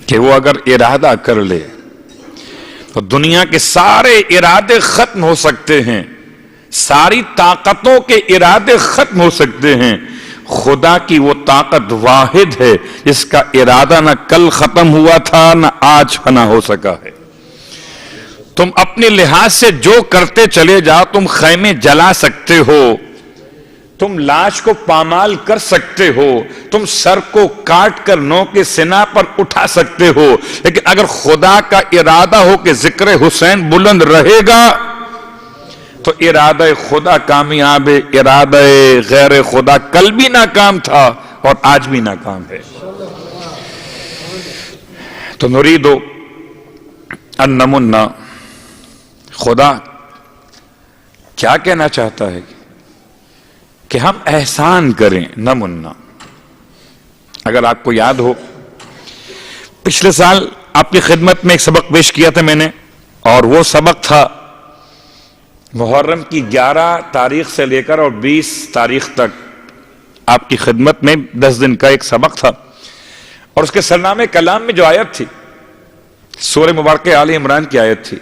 کہ وہ اگر ارادہ کر لے تو دنیا کے سارے ارادے ختم ہو سکتے ہیں، ساری طاقتوں کے ارادے ختم ہو سکتے ہیں، خدا کی وہ طاقت واحد ہے جس کا ارادہ نہ کل ختم ہوا تھا نہ آج فنا ہو سکا ہے۔ تم اپنے لحاظ سے جو کرتے چلے جاؤ، تم خیمے جلا سکتے ہو، تم لاش کو پامال کر سکتے ہو، تم سر کو کاٹ کر نو کے سنا پر اٹھا سکتے ہو، لیکن اگر خدا کا ارادہ ہو کہ ذکر حسین بلند رہے گا تو ارادہ خدا کامیاب ہے، ارادہ غیر خدا کل بھی ناکام تھا اور آج بھی ناکام ہے۔ تو نريد ان نمن، خدا کیا کہنا چاہتا ہے کہ ہم احسان کریں، نمنا۔ اگر آپ کو یاد ہو، پچھلے سال آپ کی خدمت میں ایک سبق پیش کیا تھا میں نے، اور وہ سبق تھا محرم کی 11 تاریخ سے لے کر اور 20 تاریخ تک آپ کی خدمت میں 10 دن کا ایک سبق تھا، اور اس کے سرنامے کلام میں جو آیت تھی سورہ مبارکہ آل عمران کی آیت تھی،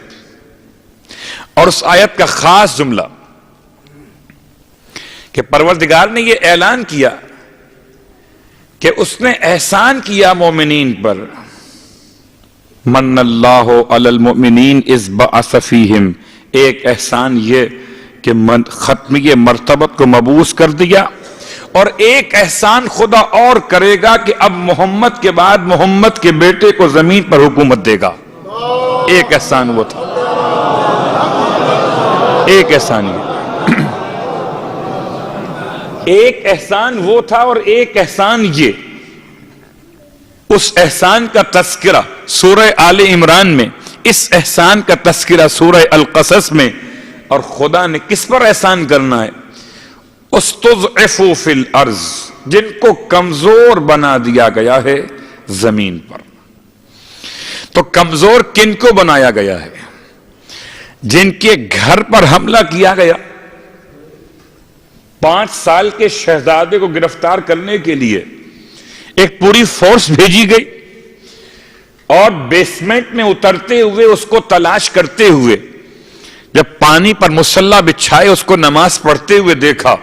اور اس آیت کا خاص جملہ کہ پروردگار نے یہ اعلان کیا کہ اس نے احسان کیا مومنین پر، من اللہ علی المؤمنین اذ بعث فیہم، ایک احسان یہ کہ ختمی مرتبت کو مبعوث کر دیا، اور ایک احسان خدا اور کرے گا کہ اب محمد کے بعد محمد کے بیٹے کو زمین پر حکومت دے گا۔ ایک احسان وہ تھا، ایک احسان یہ، ایک احسان وہ تھا اور ایک احسان یہ۔ اس احسان کا تذکرہ سورہ آل عمران میں، اس احسان کا تذکرہ سورہ القصص میں، اور خدا نے کس پر احسان کرنا ہے؟ استضعفوا فی الارض، جن کو کمزور بنا دیا گیا ہے زمین پر۔ تو کمزور کن کو بنایا گیا ہے؟ جن کے گھر پر حملہ کیا گیا، 5 سال کے شہزادے کو گرفتار کرنے کے لیے ایک پوری فورس بھیجی گئی، اور بیسمنٹ میں اترتے ہوئے اس کو تلاش کرتے ہوئے جب پانی پر مصلی بچھائے اس کو نماز پڑھتے ہوئے دیکھا،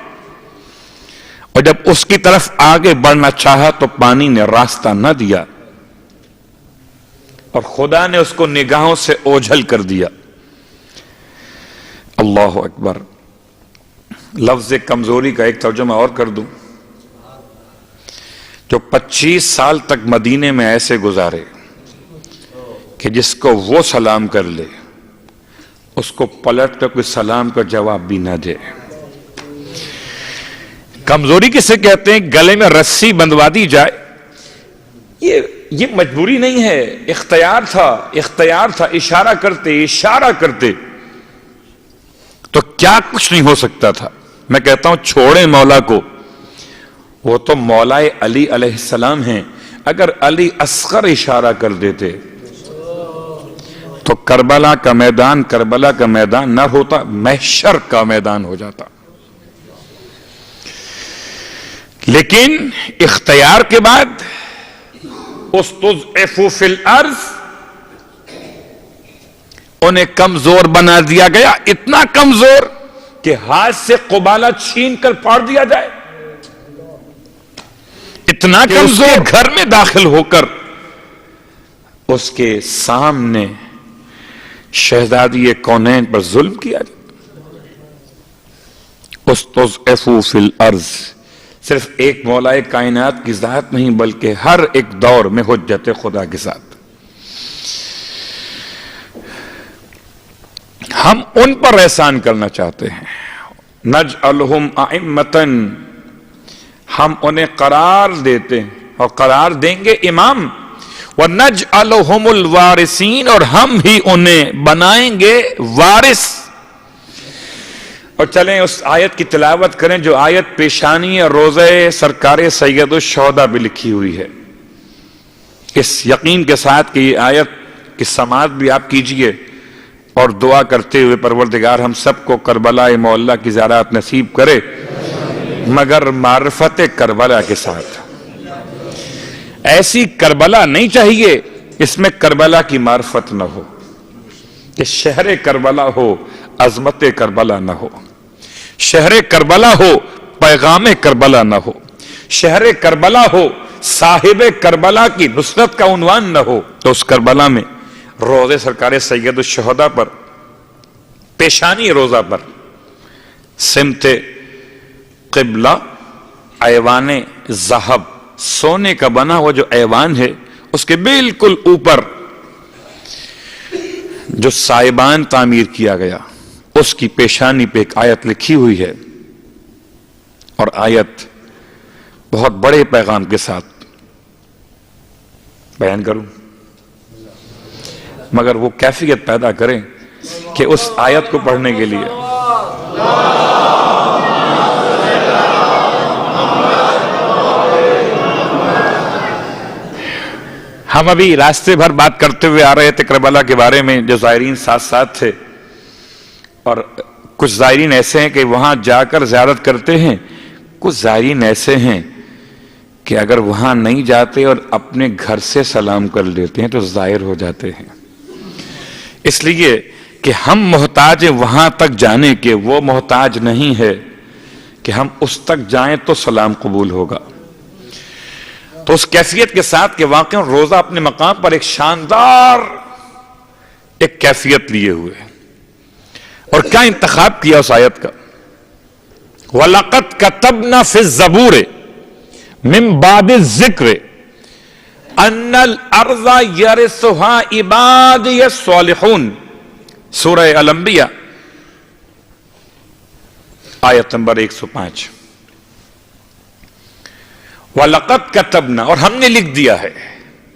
اور جب اس کی طرف آگے بڑھنا چاہا تو پانی نے راستہ نہ دیا، اور خدا نے اس کو نگاہوں سے اوجھل کر دیا۔ اللہ اکبر۔ لفظ کمزوری کا ایک ترجمہ اور کر دوں، جو 25 سال تک مدینے میں ایسے گزارے کہ جس کو وہ سلام کر لے اس کو پلٹ کر کوئی سلام کا جواب بھی نہ دے۔ کمزوری کسے کہتے ہیں؟ گلے میں رسی بندھوا دی جائے، یہ مجبوری نہیں ہے، اختیار تھا، اشارہ کرتے تو کیا کچھ نہیں ہو سکتا تھا۔ میں کہتا ہوں چھوڑیں مولا کو، وہ تو مولا علی علیہ السلام ہیں، اگر علی اصغر اشارہ کر دیتے تو کربلا کا میدان نہ ہوتا، محشر کا میدان ہو جاتا۔ لیکن اختیار کے بعد استضعفوا فی الارض، انہیں کمزور بنا دیا گیا، اتنا کمزور کہ ہاتھ سے قبالہ چھین کر پھاڑ دیا جائے، اتنا کمزور گھر میں داخل ہو کر اس کے سامنے شہزادی کونین پر ظلم کیا جائے۔ استضعفوا فی الارض صرف ایک مولا کائنات کی ذات نہیں بلکہ ہر ایک دور میں حجت خدا کے ساتھ۔ ہم ان پر احسان کرنا چاہتے ہیں، نجعلہم ائمۃ، ہم انہیں قرار دیتے ہیں اور قرار دیں گے امام، ونجعلہم الوارثین، اور ہم ہی انہیں بنائیں گے وارث۔ اور چلیں اس آیت کی تلاوت کریں جو آیت پیشانی اور روزہ سرکار سید الشہداء بھی لکھی ہوئی ہے، اس یقین کے ساتھ کہ یہ آیت کی سماعت بھی آپ کیجئے اور دعا کرتے ہوئے پروردگار ہم سب کو کربلا معلیٰ کی زیارت نصیب کرے، مگر معرفت کربلا کے ساتھ۔ ایسی کربلا نہیں چاہیے اس میں کربلا کی معرفت نہ ہو، کہ شہر کربلا ہو عظمت کربلا نہ ہو، شہر کربلا ہو پیغام کربلا نہ ہو، شہر کربلا ہو صاحب کربلا کی نصرت کا عنوان نہ ہو، تو اس کربلا میں روضے سرکار سید الشہداء پر، پیشانی روضہ پر سمت قبلہ ایوان ذہب، سونے کا بنا ہوا جو ایوان ہے، اس کے بالکل اوپر جو سائبان تعمیر کیا گیا، اس کی پیشانی پہ ایک آیت لکھی ہوئی ہے، اور آیت بہت بڑے پیغام کے ساتھ بیان کروں، مگر وہ کیفیت پیدا کریں کہ اس آیت کو پڑھنے کے لیے ہم ابھی راستے بھر بات کرتے ہوئے آ رہے تھے کربلا کے بارے میں، جو زائرین ساتھ ساتھ تھے، اور کچھ زائرین ایسے ہیں کہ وہاں جا کر زیارت کرتے ہیں، کچھ زائرین ایسے ہیں کہ اگر وہاں نہیں جاتے اور اپنے گھر سے سلام کر لیتے ہیں تو ظاہر ہو جاتے ہیں، اس لیے کہ ہم محتاج ہیں وہاں تک جانے کے، وہ محتاج نہیں ہے کہ ہم اس تک جائیں تو سلام قبول ہوگا۔ تو اس کیفیت کے ساتھ کہ واقعا روزہ اپنے مقام پر ایک شاندار ایک کیفیت لیے ہوئے، اور کیا انتخاب کیا اس آیت کا، وَلَقَدْ كَتَبْنَا فِي الزَّبُورِ مِن بَعْدِ الذِّكْرِ أَنَّ الْأَرْضَ يَرِثُهَا عِبَادِيَ الصَّالِحُونَ، سورہ الانبیاء آیت نمبر 105۔ وَلَقَدْ كَتَبْنَا، اور ہم نے لکھ دیا ہے،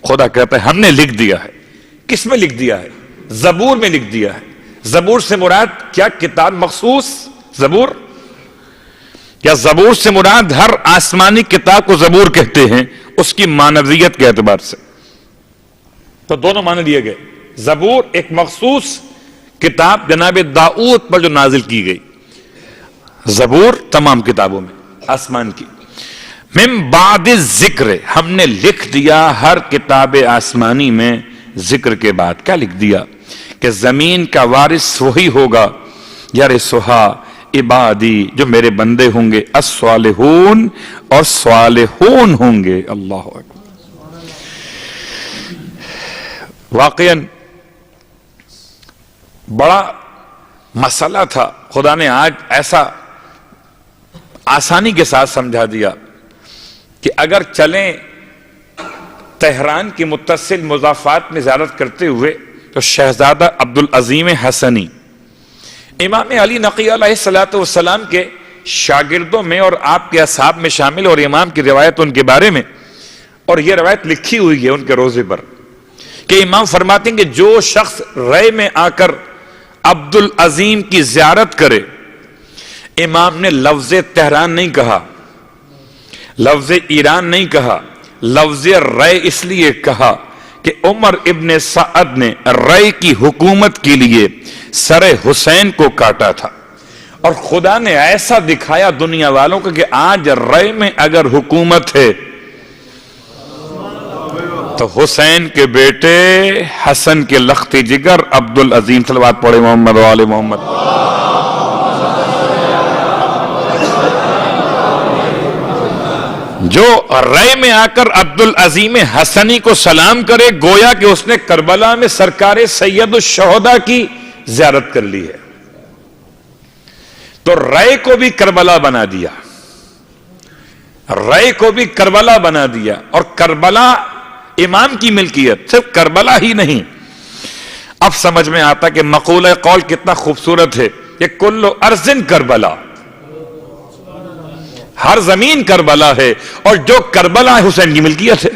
خدا کہتا ہے ہم نے لکھ دیا ہے۔ کس میں لکھ دیا ہے؟ زبور میں لکھ دیا ہے۔ زبور سے مراد کیا؟ کتاب مخصوص زبور، یا زبور سے مراد ہر آسمانی کتاب کو زبور کہتے ہیں اس کی معنویت کے اعتبار سے؟ تو دونوں معنی لیے گئے۔ زبور ایک مخصوص کتاب جناب داؤد پر جو نازل کی گئی، زبور تمام کتابوں میں آسمان کی۔ من بعد الذکر، ہم نے لکھ دیا ہر کتاب آسمانی میں ذکر کے بعد۔ کیا لکھ دیا؟ کہ زمین کا وارث وہی ہوگا، یرثھا عبادی، جو میرے بندے ہوں گے، الصالحون، اور صالحون ہوں گے۔ اللہ اکبر۔ واقعاً بڑا مسئلہ تھا، خدا نے آج ایسا آسانی کے ساتھ سمجھا دیا کہ اگر چلیں تہران کی متصل مضافات میں زیارت کرتے ہوئے تو شہزادہ عبدالعظیم حسنی امام علی نقی علیہ السلام کے شاگردوں میں اور آپ کے اصحاب میں شامل، اور امام کی روایت ان کے بارے میں، اور یہ روایت لکھی ہوئی ہے ان کے روزے پر، کہ امام فرماتے ہیں کہ جو شخص رے میں آ کر عبدالعظیم کی زیارت کرے، امام نے لفظ تہران نہیں کہا، لفظ ایران نہیں کہا، لفظ رے اس لیے کہا کہ عمر ابن سعد نے رے کی حکومت کے لیے سر حسین کو کاٹا تھا، اور خدا نے ایسا دکھایا دنیا والوں کو کہ آج رے میں اگر حکومت ہے تو حسین کے بیٹے حسن کے لخت جگر عبدالعظیم، صلوات پڑھے محمد و آل محمد۔ جو رے میں آ کر عبدالعظیم حسنی کو سلام کرے، گویا کہ اس نے کربلا میں سرکار سید الشہداء کی زیارت کر لی ہے۔ تو رے کو بھی کربلا بنا دیا، رے کو بھی کربلا بنا دیا، اور کربلا امام کی ملکیت، صرف کربلا ہی نہیں۔ اب سمجھ میں آتا کہ مقولہ قول کتنا خوبصورت ہے کہ کل ارض کربلا، ہر زمین کربلا ہے، اور جو کربلا ہے حسین کی ملکیت ہے۔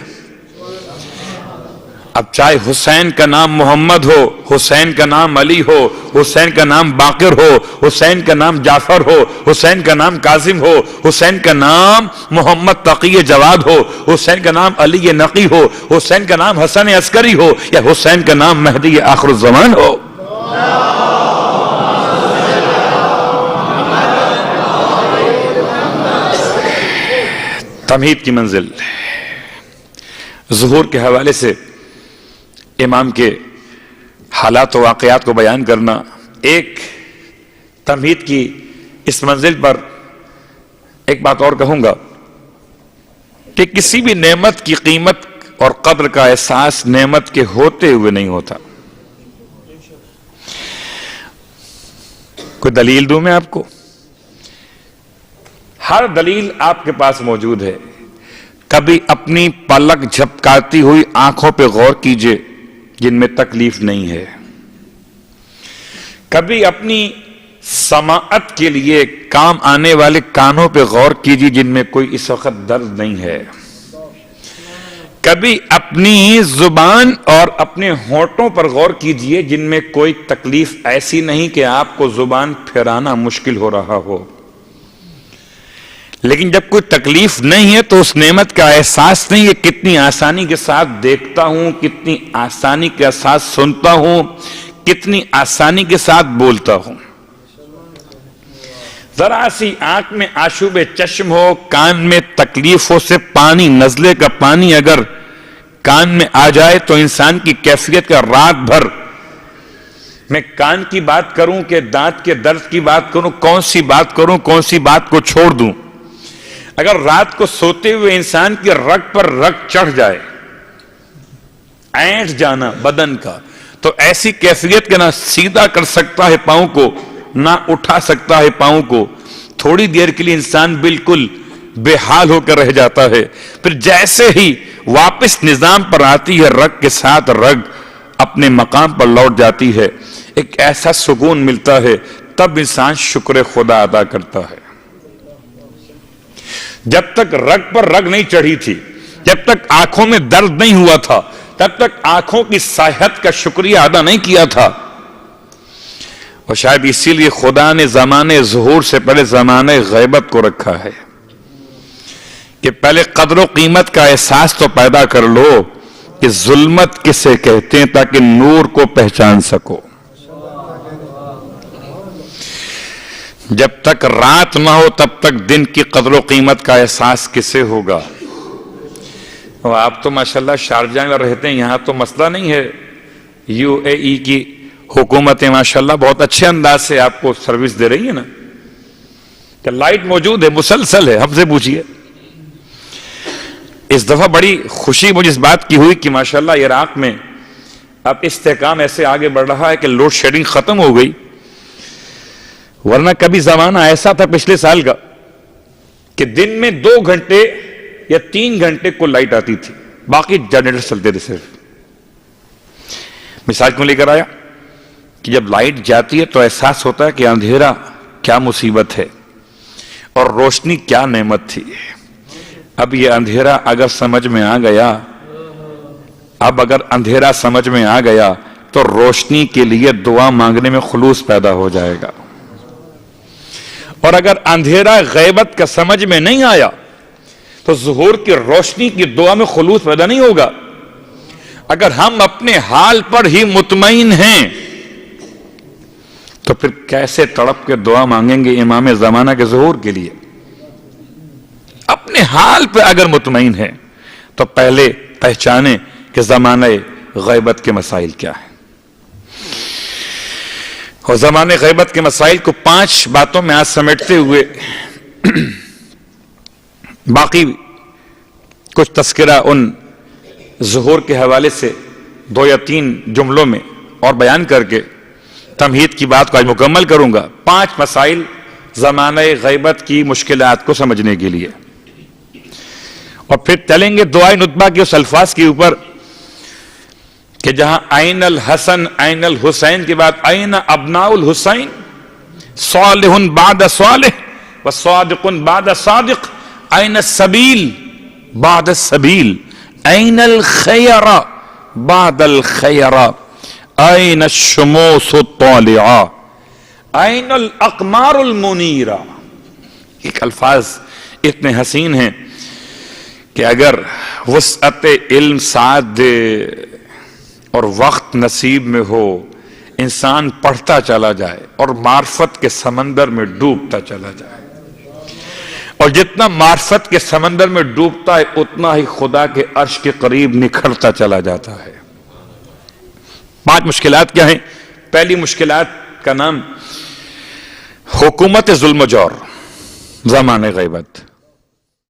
اب چاہے حسین کا نام محمد ہو، حسین کا نام علی ہو، حسین کا نام باقر ہو، حسین کا نام جعفر ہو، حسین کا نام کاظم ہو، حسین کا نام محمد تقی جواد ہو، حسین کا نام علی نقی ہو، حسین کا نام حسن عسکری ہو، یا حسین کا نام مہدی آخر الزمان ہو، تمہید کی منزل۔ ظہور کے حوالے سے امام کے حالات و واقعات کو بیان کرنا، ایک تمہید کی اس منزل پر ایک بات اور کہوں گا کہ کسی بھی نعمت کی قیمت اور قدر کا احساس نعمت کے ہوتے ہوئے نہیں ہوتا۔ کوئی دلیل دوں میں آپ کو؟ ہر دلیل آپ کے پاس موجود ہے۔ کبھی اپنی پلک جھپکاتی ہوئی آنکھوں پہ غور کیجئے جن میں تکلیف نہیں ہے، کبھی اپنی سماعت کے لیے کام آنے والے کانوں پہ غور کیجئے جن میں کوئی اس وقت درد نہیں ہے، کبھی اپنی زبان اور اپنے ہونٹوں پر غور کیجئے جن میں کوئی تکلیف ایسی نہیں کہ آپ کو زبان پھیرانا مشکل ہو رہا ہو۔ لیکن جب کوئی تکلیف نہیں ہے تو اس نعمت کا احساس نہیں ہے، کتنی آسانی کے ساتھ دیکھتا ہوں، کتنی آسانی کے ساتھ سنتا ہوں، کتنی آسانی کے ساتھ بولتا ہوں۔ ذرا سی آنکھ میں آشوب چشم ہو، کان میں تکلیف ہو سے پانی، نزلے کا پانی اگر کان میں آ جائے تو انسان کی کیفیت کا رات بھر، میں کان کی بات کروں کہ دانت کے درد کی بات کروں، کون سی بات کروں، کون سی بات کو چھوڑ دوں؟ اگر رات کو سوتے ہوئے انسان کی رگ پر رگ چڑھ جائے، اینٹ جانا بدن کا، تو ایسی کیفیت کہ نہ سیدھا کر سکتا ہے پاؤں کو، نہ اٹھا سکتا ہے پاؤں کو، تھوڑی دیر کے لیے انسان بالکل بے حال ہو کر رہ جاتا ہے۔ پھر جیسے ہی واپس نظام پر آتی ہے، رگ کے ساتھ رگ اپنے مقام پر لوٹ جاتی ہے، ایک ایسا سکون ملتا ہے، تب انسان شکر خدا ادا کرتا ہے۔ جب تک رگ پر رگ نہیں چڑھی تھی، جب تک آنکھوں میں درد نہیں ہوا تھا، تب تک آنکھوں کی صحت کا شکریہ ادا نہیں کیا تھا۔ اور شاید اسی لیے خدا نے زمانے ظہور سے پہلے زمانے غیبت کو رکھا ہے کہ پہلے قدر و قیمت کا احساس تو پیدا کر لو کہ ظلمت کسے کہتے ہیں، تاکہ نور کو پہچان سکو۔ جب تک رات نہ ہو تب تک دن کی قدر و قیمت کا احساس کسے ہوگا؟ اور آپ تو ماشاءاللہ شارجہ میں رہتے ہیں، یہاں تو مسئلہ نہیں ہے، یو اے ای کی حکومتیں ماشاءاللہ بہت اچھے انداز سے آپ کو سروس دے رہی ہے نا، کہ لائٹ موجود ہے، مسلسل ہے، ہم سے پوچھئے۔ اس دفعہ بڑی خوشی مجھے اس بات کی ہوئی کہ ماشاءاللہ عراق میں اب استحکام ایسے آگے بڑھ رہا ہے کہ لوڈ شیڈنگ ختم ہو گئی، ورنہ کبھی زمانہ ایسا تھا پچھلے سال کا کہ دن میں 2 گھنٹے یا 3 گھنٹے کو لائٹ آتی تھی، باقی جنریٹر چلتے تھے۔ صرف مثال کیوں لے کر آیا کہ جب لائٹ جاتی ہے تو احساس ہوتا ہے کہ اندھیرا کیا مصیبت ہے اور روشنی کیا نعمت تھی۔ اب یہ اندھیرا اگر سمجھ میں آ گیا، اگر اندھیرا سمجھ میں آ گیا تو روشنی کے لیے دعا مانگنے میں خلوص پیدا ہو جائے گا، اور اگر اندھیرا غیبت کا سمجھ میں نہیں آیا تو ظہور کی روشنی کی دعا میں خلوص پیدا نہیں ہوگا۔ اگر ہم اپنے حال پر ہی مطمئن ہیں تو پھر کیسے تڑپ کے دعا مانگیں گے امام زمانہ کے ظہور کے لیے؟ اپنے حال پہ اگر مطمئن ہے تو پہلے پہچانیں کہ زمانہ غیبت کے مسائل کیا ہیں، اور زمانے غیبت کے مسائل کو 5 باتوں میں آج سمیٹتے ہوئے باقی کچھ تذکرہ ان ظہور کے حوالے سے 2 یا 3 جملوں میں اور بیان کر کے تمہید کی بات کو آج مکمل کروں گا۔ 5 مسائل زمانہ غیبت کی مشکلات کو سمجھنے کے لیے، اور پھر چلیں گے دعائے نطبہ کے اس الفاظ کے اوپر کہ جہاں این الحسن این الحسین کے بعد این ابناء الحسین، صالح بعد صالح وصادق بعد صادق، این السبیل بعد السبیل، این الخیر بعد الخیر، این الشموس الطالعہ، این الاقمار المنیرہ۔ ایک الفاظ اتنے حسین ہیں کہ اگر وسعت علم ساتھ دے اور وقت نصیب میں ہو، انسان پڑھتا چلا جائے اور معرفت کے سمندر میں ڈوبتا چلا جائے، اور جتنا معرفت کے سمندر میں ڈوبتا ہے اتنا ہی خدا کے عرش کے قریب نکھرتا چلا جاتا ہے۔ 5 مشکلات کیا ہیں؟ پہلی مشکلات کا نام حکومت ظلم و جور، زمانۂ غیبت۔